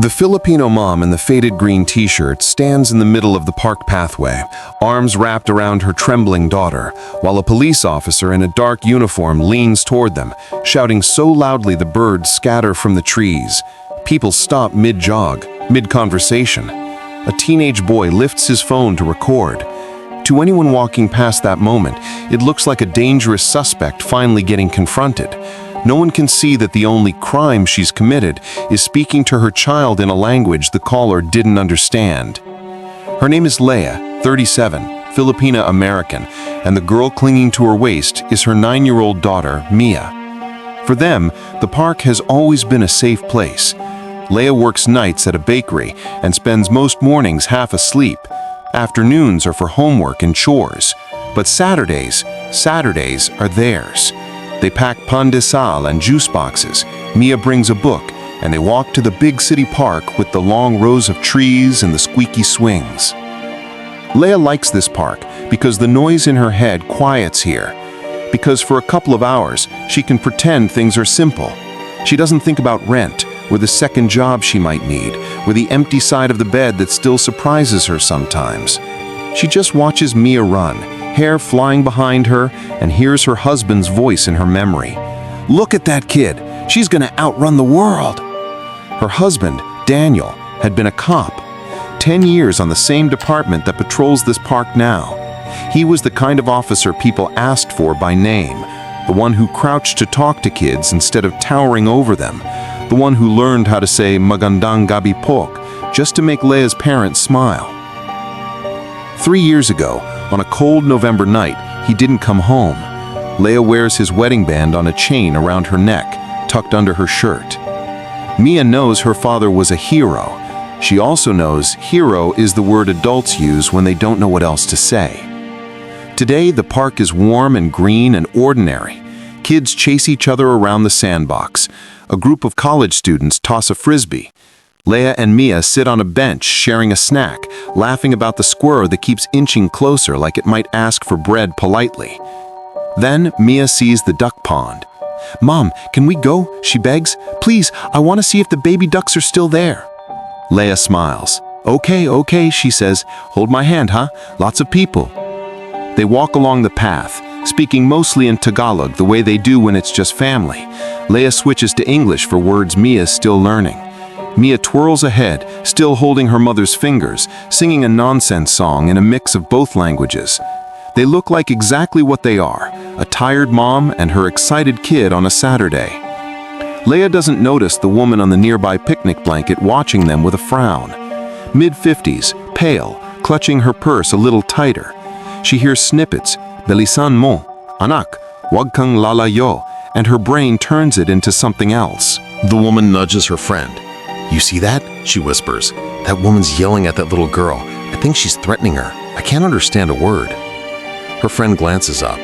The Filipino mom in the faded green t-shirt stands in the middle of the park pathway, arms wrapped around her trembling daughter, while a police officer in a dark uniform leans toward them, shouting so loudly the birds scatter from the trees. People stop mid-jog, mid-conversation. A teenage boy lifts his phone to record. To anyone walking past that moment, it looks like a dangerous suspect finally getting confronted. No one can see that the only crime she's committed is speaking to her child in a language the caller didn't understand. Her name is Leah, 37, Filipino American, and the girl clinging to her waist is her 9-year-old daughter, Mia. For them, the park has always been a safe place. Leah works nights at a bakery and spends most mornings half asleep. Afternoons are for homework and chores. But Saturdays are theirs. They pack pan de sal and juice boxes. Mia brings a book, and they walk to the big city park with the long rows of trees and the squeaky swings. Leah likes this park because the noise in her head quiets here. Because for a couple of hours, she can pretend things are simple. She doesn't think about rent, or the second job she might need, or the empty side of the bed that still surprises her sometimes. She just watches Mia run, hair flying behind her, and hears her husband's voice in her memory. "Look at that kid! She's gonna outrun the world!" Her husband, Daniel, had been a cop. 10 years on the same department that patrols this park now. He was the kind of officer people asked for by name, the one who crouched to talk to kids instead of towering over them, the one who learned how to say "magandang gabi po" just to make Leah's parents smile. 3 years ago, on a cold November night, he didn't come home. Leah wears his wedding band on a chain around her neck, tucked under her shirt. Mia knows her father was a hero. She also knows hero is the word adults use when they don't know what else to say. Today, the park is warm and green and ordinary. Kids chase each other around the sandbox. A group of college students toss a frisbee. Leah and Mia sit on a bench sharing a snack, laughing about the squirrel that keeps inching closer like it might ask for bread politely. Then Mia sees the duck pond. "Mom, can we go?" she begs. "Please, I want to see if the baby ducks are still there." Leah smiles. Okay, she says. "Hold my hand, huh? Lots of people." They walk along the path, speaking mostly in Tagalog the way they do when it's just family. Leah switches to English for words Mia's still learning. Mia twirls ahead, still holding her mother's fingers, singing a nonsense song in a mix of both languages. They look like exactly what they are, a tired mom and her excited kid on a Saturday. Leah doesn't notice the woman on the nearby picnic blanket watching them with a frown. Mid-50s, pale, clutching her purse a little tighter. She hears snippets, "Bilisan mo, anak, wag kang lalayo," and her brain turns it into something else. The woman nudges her friend. "You see that?" she whispers. "That woman's yelling at that little girl. I think she's threatening her. I can't understand a word." Her friend glances up.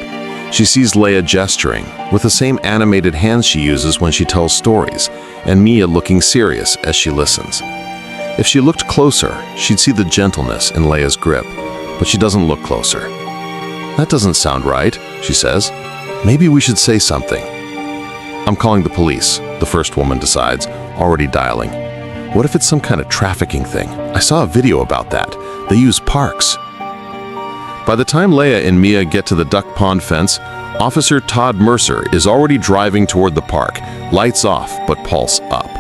She sees Leah gesturing, with the same animated hands she uses when she tells stories, and Mia looking serious as she listens. If she looked closer, she'd see the gentleness in Leah's grip, but she doesn't look closer. "That doesn't sound right," she says. "Maybe we should say something." "I'm calling the police," the first woman decides, already dialing. "What if it's some kind of trafficking thing? I saw a video about that. They use parks." By the time Leah and Mia get to the duck pond fence, Officer Todd Mercer is already driving toward the park, lights off but pulse up.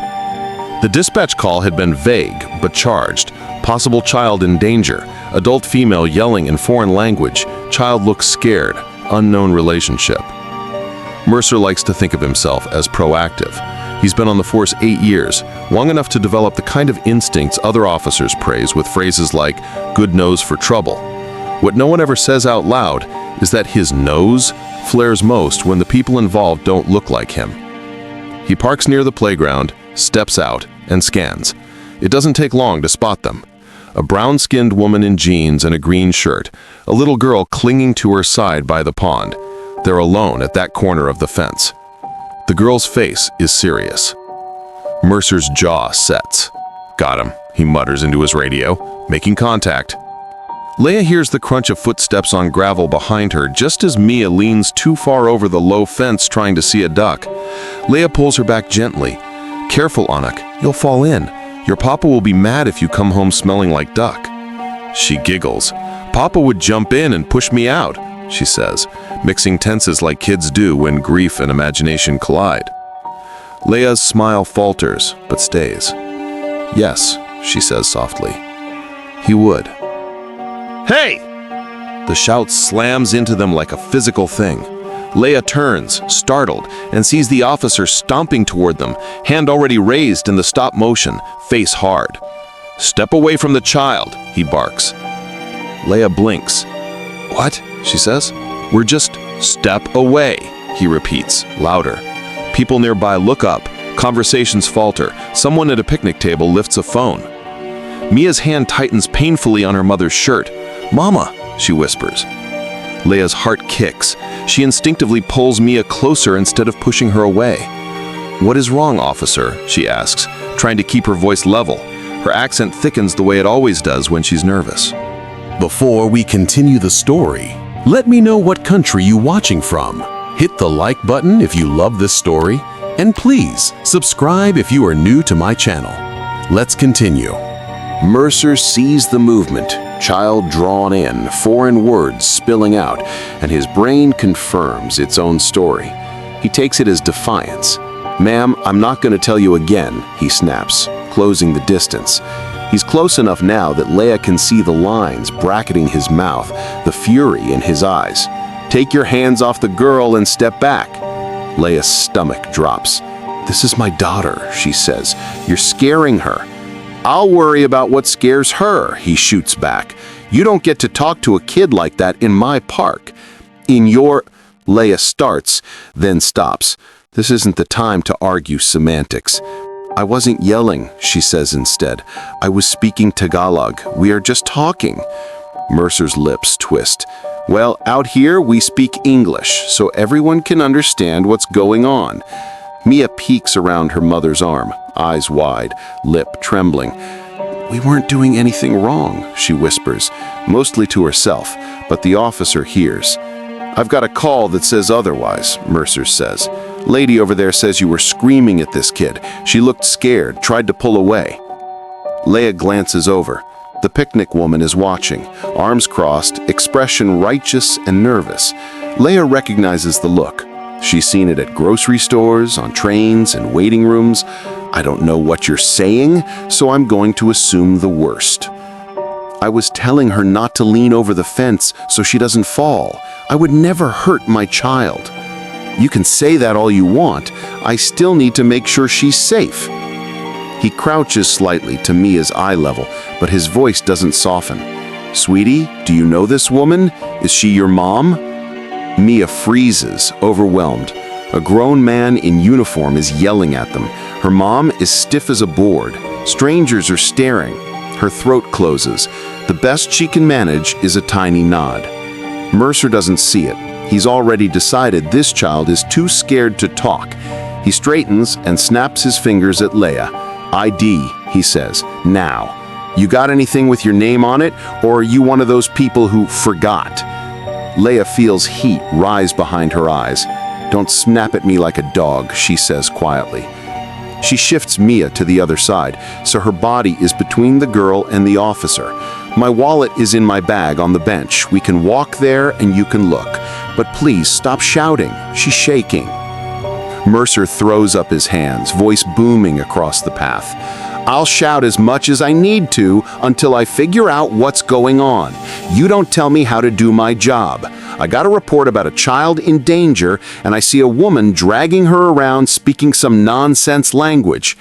The dispatch call had been vague but charged. Possible child in danger, adult female yelling in foreign language, child looks scared, unknown relationship. Mercer likes to think of himself as proactive. He's been on the force 8 years, long enough to develop the kind of instincts other officers praise with phrases like, "good nose for trouble." What no one ever says out loud is that his nose flares most when the people involved don't look like him. He parks near the playground, steps out, and scans. It doesn't take long to spot them. A brown-skinned woman in jeans and a green shirt, a little girl clinging to her side by the pond. They're alone at that corner of the fence. The girl's face is serious. Mercer's jaw sets. "Got him," he mutters into his radio, making contact. Leah hears the crunch of footsteps on gravel behind her just as Mia leans too far over the low fence trying to see a duck. Leah pulls her back gently. "Careful, Anak, you'll fall in. Your papa will be mad if you come home smelling like duck." She giggles. "Papa would jump in and push me out," she says, mixing tenses like kids do when grief and imagination collide. Leia's smile falters, but stays. "Yes," she says softly. "He would." "Hey!" The shout slams into them like a physical thing. Leia turns, startled, and sees the officer stomping toward them, hand already raised in the stop motion, face hard. "Step away from the child," he barks. Leia blinks. "What?" she says. "We're just step away," he repeats, louder. People nearby look up. Conversations falter. Someone at a picnic table lifts a phone. Mia's hand tightens painfully on her mother's shirt. "Mama," she whispers. Leia's heart kicks. She instinctively pulls Mia closer instead of pushing her away. "What is wrong, officer?" she asks, trying to keep her voice level. Her accent thickens the way it always does when she's nervous. Before we continue the story, let me know what country you're watching from. Hit the like button if you love this story, and please subscribe if you are new to my channel. Let's continue. Mercer sees the movement, child drawn in, foreign words spilling out, and his brain confirms its own story. He takes it as defiance. "Ma'am, I'm not going to tell you again," he snaps, closing the distance. He's close enough now that Leia can see the lines bracketing his mouth, the fury in his eyes. "Take your hands off the girl and step back." Leia's stomach drops. "This is my daughter," she says. "You're scaring her." "I'll worry about what scares her," he shoots back. "You don't get to talk to a kid like that in my park." "In your—" Leia starts, then stops. This isn't the time to argue semantics. "I wasn't yelling," she says instead. "I was speaking Tagalog. We are just talking." Mercer's lips twist. "Well, out here we speak English, so everyone can understand what's going on." Mia peeks around her mother's arm, eyes wide, lip trembling. "We weren't doing anything wrong," she whispers, mostly to herself, but the officer hears. "I've got a call that says otherwise," Mercer says. "Lady over there says you were screaming at this kid. She looked scared, tried to pull away." Leia glances over. The picnic woman is watching, arms crossed, expression righteous and nervous. Leia recognizes the look. She's seen it at grocery stores, on trains, and waiting rooms. "I don't know what you're saying, so I'm going to assume the worst." "I was telling her not to lean over the fence so she doesn't fall. I would never hurt my child." "You can say that all you want. I still need to make sure she's safe." He crouches slightly to Mia's eye level, but his voice doesn't soften. "Sweetie, do you know this woman? Is she your mom?" Mia freezes, overwhelmed. A grown man in uniform is yelling at them. Her mom is stiff as a board. Strangers are staring. Her throat closes. The best she can manage is a tiny nod. Mercer doesn't see it. He's already decided this child is too scared to talk. He straightens and snaps his fingers at Leia. "ID," he says, "now. You got anything with your name on it, or are you one of those people who forgot?" Leia feels heat rise behind her eyes. "Don't snap at me like a dog," she says quietly. She shifts Mia to the other side, so her body is between the girl and the officer. "My wallet is in my bag on the bench. We can walk there and you can look. But please stop shouting. She's shaking." Mercer throws up his hands, voice booming across the path. "I'll shout as much as I need to until I figure out what's going on. You don't tell me how to do my job. I got a report about a child in danger, and I see a woman dragging her around speaking some nonsense language."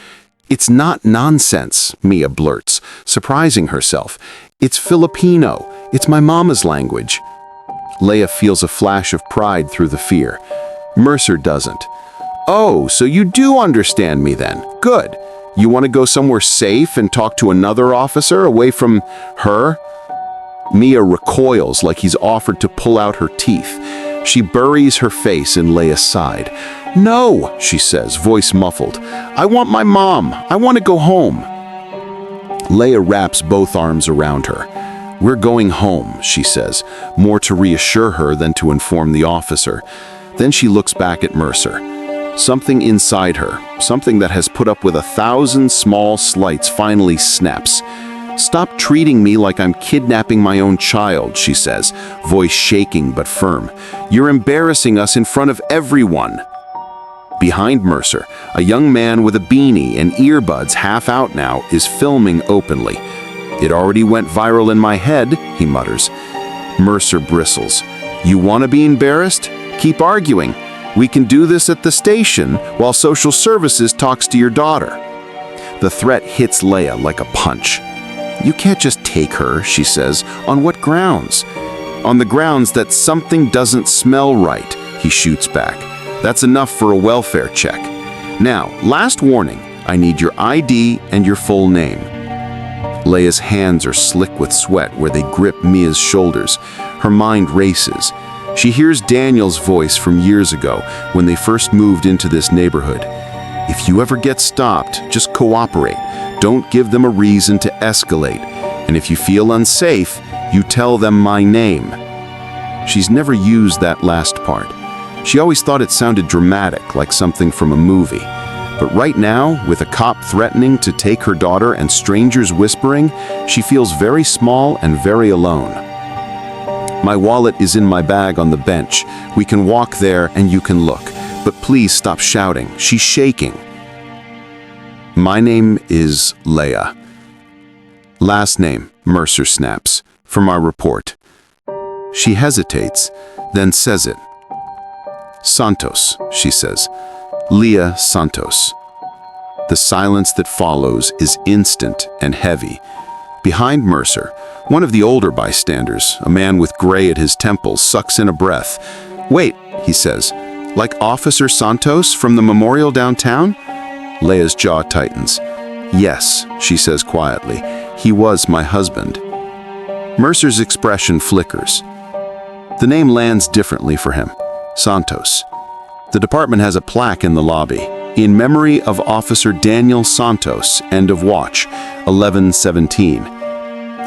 "It's not nonsense," Mia blurts, surprising herself. "It's Filipino. It's my mama's language." Leia feels a flash of pride through the fear. Mercer doesn't. "Oh, so you do understand me then. Good. You want to go somewhere safe and talk to another officer away from her?" Mia recoils like he's offered to pull out her teeth. She buries her face in Leia's side. "No," she says, voice muffled. "I want my mom. I want to go home." Leia wraps both arms around her. "We're going home," she says, more to reassure her than to inform the officer. Then she looks back at Mercer. Something inside her, something that has put up with 1,000 small slights, finally snaps. "Stop treating me like I'm kidnapping my own child," she says, voice shaking but firm. "You're embarrassing us in front of everyone." Behind Mercer, a young man with a beanie and earbuds half out now is filming openly. "It already went viral in my head," he mutters. Mercer bristles. "You want to be embarrassed? Keep arguing. We can do this at the station while social services talks to your daughter." The threat hits Leah like a punch. "You can't just take her," she says. "On what grounds?" "On the grounds that something doesn't smell right," he shoots back. "That's enough for a welfare check. Now, last warning, I need your ID and your full name." Leah's hands are slick with sweat where they grip Mia's shoulders. Her mind races. She hears Daniel's voice from years ago when they first moved into this neighborhood. "If you ever get stopped, just cooperate. Don't give them a reason to escalate. And if you feel unsafe, you tell them my name." She's never used that last part. She always thought it sounded dramatic, like something from a movie. But right now, with a cop threatening to take her daughter and strangers whispering, she feels very small and very alone. "My wallet is in my bag on the bench. We can walk there and you can look. But please stop shouting. She's shaking." "My name is Leah." "Last name," Mercer snaps, "from our report." She hesitates, then says it. "Santos," she says. "Leah Santos." The silence that follows is instant and heavy. Behind Mercer, one of the older bystanders, a man with gray at his temples, sucks in a breath. "Wait," he says, "like Officer Santos from the memorial downtown?" Leah's jaw tightens. "Yes," she says quietly, "he was my husband." Mercer's expression flickers. The name lands differently for him. Santos. The department has a plaque in the lobby, "In memory of Officer Daniel Santos, end of watch, 11:17.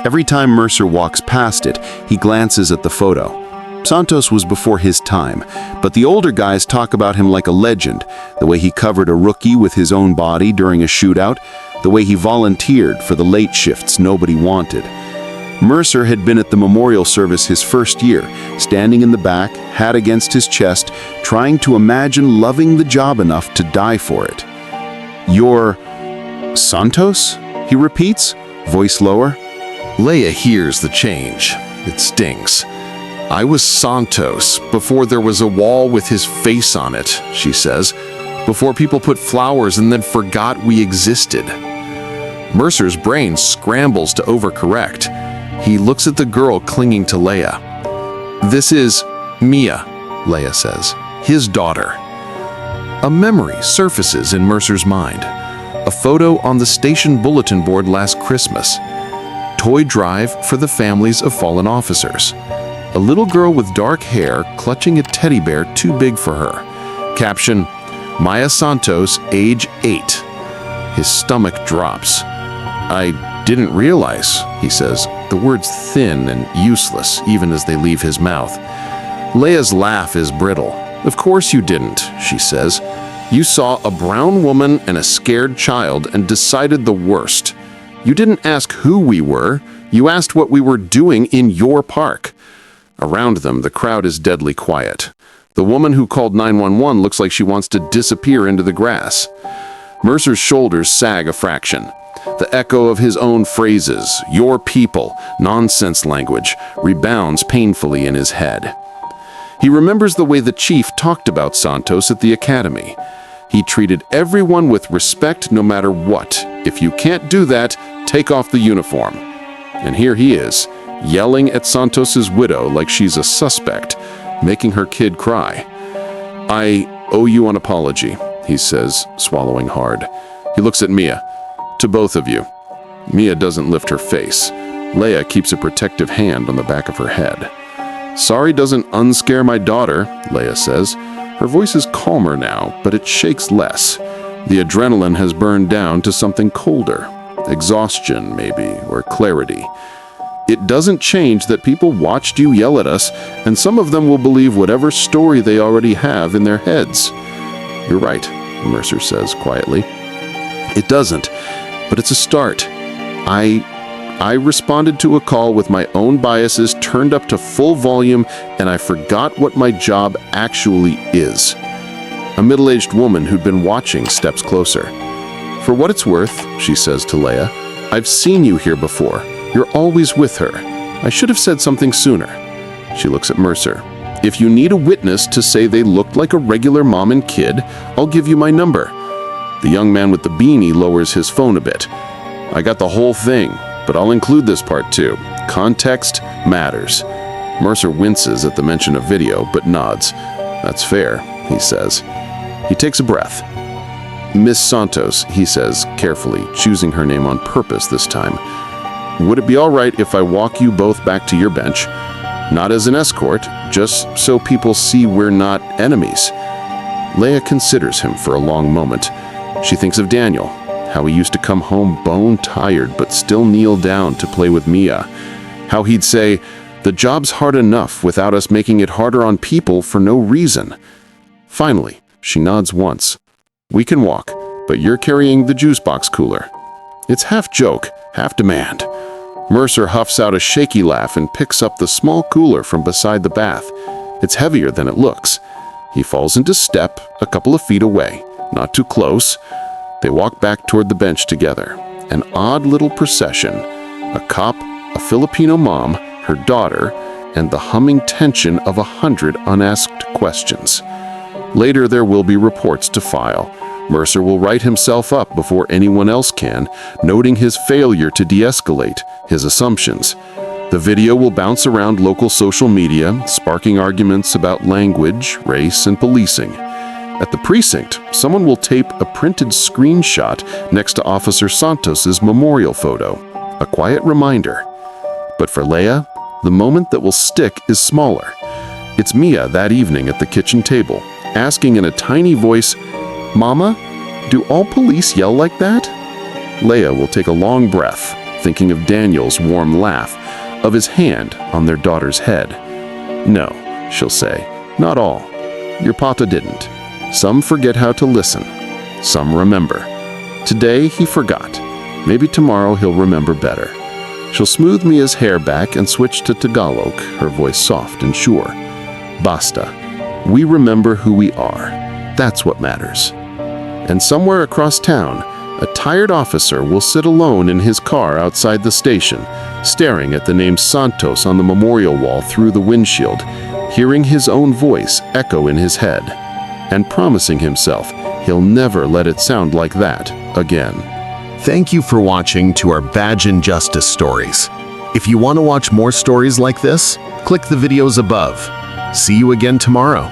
Every time Mercer walks past it, he glances at the photo. Santos was before his time, but the older guys talk about him like a legend, the way he covered a rookie with his own body during a shootout, the way he volunteered for the late shifts nobody wanted. Mercer had been at the memorial service his first year, standing in the back, hat against his chest, trying to imagine loving the job enough to die for it. "You're Santos?" he repeats, voice lower. Leah hears the change. It stings. "I was Santos before there was a wall with his face on it," she says, "before people put flowers and then forgot we existed." Mercer's brain scrambles to overcorrect. He looks at the girl clinging to Leah. "This is Mia," Leah says, "his daughter." A memory surfaces in Mercer's mind. A photo on the station bulletin board last Christmas. Toy drive for the families of fallen officers. A little girl with dark hair clutching a teddy bear too big for her. Caption, "Maya Santos, age 8. His stomach drops. "I didn't realize," he says, the words thin and useless even as they leave his mouth. Leah's laugh is brittle. "Of course you didn't," she says. "You saw a brown woman and a scared child and decided the worst. You didn't ask who we were. You asked what we were doing in your park." Around them, the crowd is deadly quiet. The woman who called 911 looks like she wants to disappear into the grass. Mercer's shoulders sag a fraction. The echo of his own phrases, "your people," nonsense language, rebounds painfully in his head. He remembers the way the chief talked about Santos at the academy. He treated everyone with respect no matter what. If you can't do that, take off the uniform. And here he is, yelling at Santos's widow like she's a suspect, making her kid cry. "I owe you an apology," he says, swallowing hard. He looks at Mia. "To both of you." Mia doesn't lift her face. Leah keeps a protective hand on the back of her head. "Sorry doesn't unscare my daughter," Leah says. Her voice is calmer now, but it shakes less. The adrenaline has burned down to something colder. Exhaustion, maybe, or clarity. "It doesn't change that people watched you yell at us, and some of them will believe whatever story they already have in their heads." You're right, Mercer says quietly. It doesn't, but it's a start. I responded to a call with my own biases turned up to full volume, and I forgot what my job actually is. A middle-aged woman who'd been watching steps closer. For what it's worth, she says to Leia, I've seen you here before. You're always with her. I should have said something sooner. She looks at Mercer. If you need a witness to say they looked like a regular mom and kid, I'll give you my number. The young man with the beanie lowers his phone a bit. I got the whole thing, but I'll include this part too. Context matters. Mercer winces at the mention of video, but nods. That's fair, he says. He takes a breath. Miss Santos, he says carefully, choosing her name on purpose this time. Would it be all right if I walk you both back to your bench? Not as an escort, just so people see we're not enemies. Leia considers him for a long moment. She thinks of Daniel, how he used to come home bone-tired but still kneel down to play with Mia. How he'd say, the job's hard enough without us making it harder on people for no reason. Finally, she nods once. We can walk, but you're carrying the juice box cooler. It's half joke, half demand. Mercer huffs out a shaky laugh and picks up the small cooler from beside the bath. It's heavier than it looks. He falls into step a couple of feet away, not too close. They walk back toward the bench together. An odd little procession. A cop, a Filipino mom, her daughter, and the humming tension of 100 unasked questions. Later there will be reports to file. Mercer will write himself up before anyone else can, noting his failure to de-escalate, his assumptions. The video will bounce around local social media, sparking arguments about language, race, and policing. At the precinct, someone will tape a printed screenshot next to Officer Santos's memorial photo, a quiet reminder. But for Leia, the moment that will stick is smaller. It's Mia that evening at the kitchen table, asking in a tiny voice, Mama, do all police yell like that? Leia will take a long breath, thinking of Daniel's warm laugh, of his hand on their daughter's head. No, she'll say, not all. Your papa didn't. Some forget how to listen. Some remember. Today he forgot. Maybe tomorrow he'll remember better. She'll smooth Mia's hair back and switch to Tagalog, her voice soft and sure. Basta. We remember who we are. That's what matters. And somewhere across town, a tired officer will sit alone in his car outside the station, staring at the name Santos on the memorial wall through the windshield, hearing his own voice echo in his head, and promising himself he'll never let it sound like that again. Thank you for watching to our Badge and Justice stories. If you want to watch more stories like this, click the videos above. See you again tomorrow.